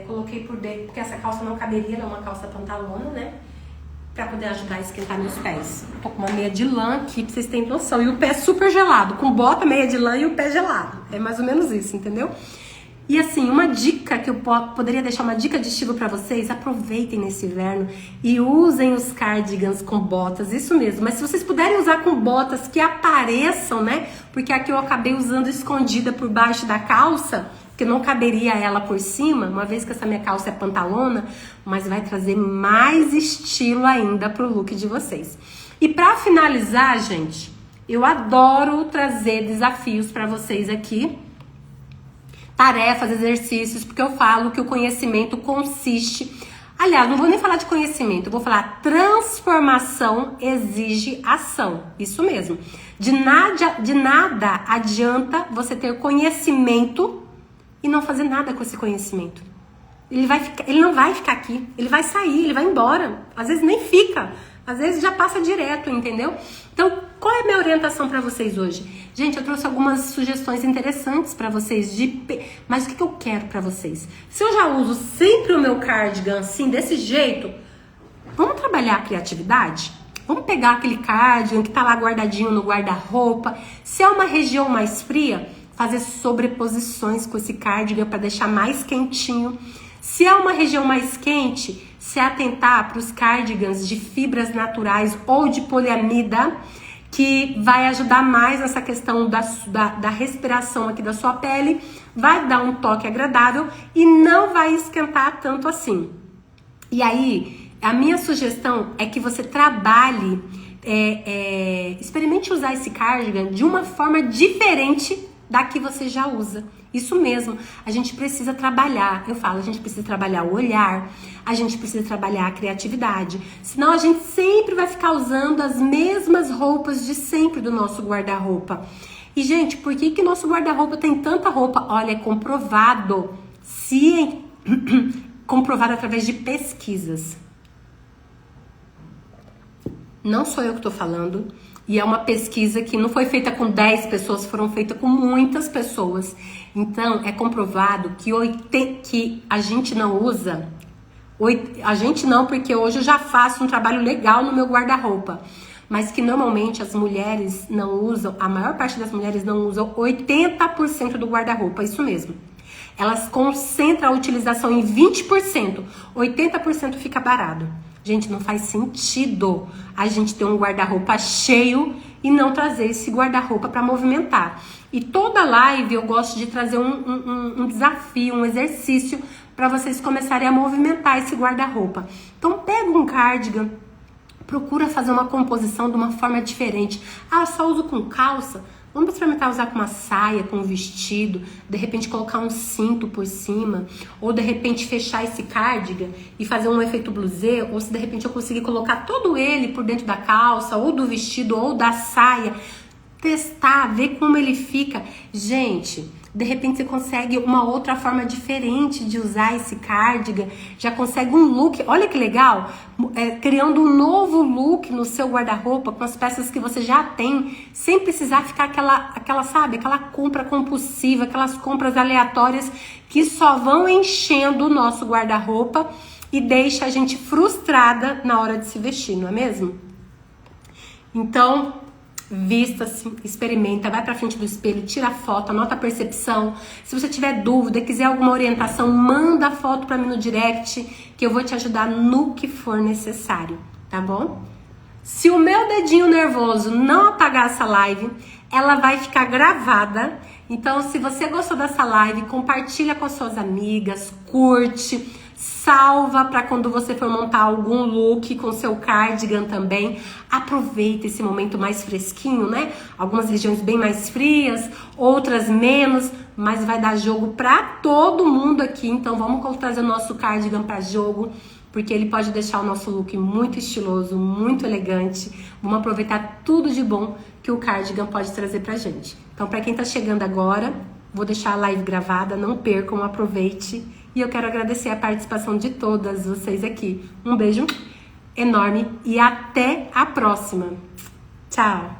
Speaker 1: coloquei por dentro, porque essa calça não caberia, ela é uma calça pantalona, né? Pra poder ajudar a esquentar meus pés. Tô com uma meia de lã aqui, pra vocês terem noção. E o pé super gelado, com bota, meia de lã e o pé gelado. É mais ou menos isso, entendeu? E assim, uma dica que eu poderia deixar, uma dica de estilo pra vocês, aproveitem nesse inverno e usem os cardigans com botas, isso mesmo. Mas se vocês puderem usar com botas que apareçam, né? Porque aqui eu acabei usando escondida por baixo da calça, porque não caberia ela por cima, uma vez que essa minha calça é pantalona, mas vai trazer mais estilo ainda pro look de vocês. E pra finalizar, gente, eu adoro trazer desafios pra vocês aqui. Tarefas, exercícios, porque eu falo que o conhecimento consiste... Aliás, não vou nem falar de conhecimento, eu vou falar transformação exige ação. Isso mesmo. De nada adianta você ter conhecimento e não fazer nada com esse conhecimento. Ele não vai ficar aqui, ele vai sair, ele vai embora. Às vezes nem fica, às vezes já passa direto, entendeu? Então, qual é a minha orientação para vocês hoje? Gente, eu trouxe algumas sugestões interessantes para vocês, mas o que eu quero para vocês? Se eu já uso sempre o meu cardigan assim, desse jeito, vamos trabalhar a criatividade? Vamos pegar aquele cardigan que tá lá guardadinho no guarda-roupa. Se é uma região mais fria, fazer sobreposições com esse cardigan para deixar mais quentinho. Se é uma região mais quente, se atentar para os cardigans de fibras naturais ou de poliamida, que vai ajudar mais nessa questão da respiração aqui da sua pele, vai dar um toque agradável e não vai esquentar tanto assim. E aí, a minha sugestão é que você trabalhe, experimente usar esse cardigan de uma forma diferente da que você já usa. Isso mesmo, a gente precisa trabalhar, a gente precisa trabalhar o olhar, a gente precisa trabalhar a criatividade, senão a gente sempre vai ficar usando as mesmas roupas de sempre do nosso guarda-roupa. E gente, por que nosso guarda-roupa tem tanta roupa? Olha, é comprovado, comprovado através de pesquisas. Não sou eu que tô falando. E é uma pesquisa que não foi feita com 10 pessoas, foram feitas com muitas pessoas. Então, é comprovado que a gente não usa. A gente não, porque hoje eu já faço um trabalho legal no meu guarda-roupa. Mas que normalmente as mulheres não usam, a maior parte das mulheres não usam 80% do guarda-roupa, isso mesmo. Elas concentram a utilização em 20%, 80% fica parado. Gente, não faz sentido a gente ter um guarda-roupa cheio e não trazer esse guarda-roupa para movimentar. E toda live eu gosto de trazer um desafio, um exercício para vocês começarem a movimentar esse guarda-roupa. Então pega um cardigan, procura fazer uma composição de uma forma diferente. Ah, só uso com calça? Vamos experimentar usar com uma saia, com um vestido, de repente colocar um cinto por cima, ou de repente fechar esse cardigan e fazer um efeito blusê, ou se de repente eu conseguir colocar todo ele por dentro da calça, ou do vestido, ou da saia. testar, ver como ele fica. Gente, de repente você consegue uma outra forma diferente de usar esse cardigan, já consegue um look, olha que legal, criando um novo look no seu guarda-roupa com as peças que você já tem, sem precisar ficar aquela, sabe, aquela compra compulsiva, aquelas compras aleatórias que só vão enchendo o nosso guarda-roupa e deixa a gente frustrada na hora de se vestir, não é mesmo? Então, vista-se, experimenta, vai pra frente do espelho, tira foto, anota a percepção. Se você tiver dúvida, quiser alguma orientação, manda a foto pra mim no direct, que eu vou te ajudar no que for necessário, tá bom? Se o meu dedinho nervoso não apagar essa live, ela vai ficar gravada. Então, se você gostou dessa live, compartilha com as suas amigas, curte, salva para quando você for montar algum look com seu cardigan também. Aproveita esse momento mais fresquinho, né? Algumas regiões bem mais frias, outras menos, mas vai dar jogo para todo mundo aqui. Então vamos trazer o nosso cardigan para jogo, porque ele pode deixar o nosso look muito estiloso, muito elegante. Vamos aproveitar tudo de bom que o cardigan pode trazer pra gente. Então, para quem tá chegando agora, vou deixar a live gravada, não percam, aproveite. E eu quero agradecer a participação de todas vocês aqui. Um beijo enorme e até a próxima. Tchau!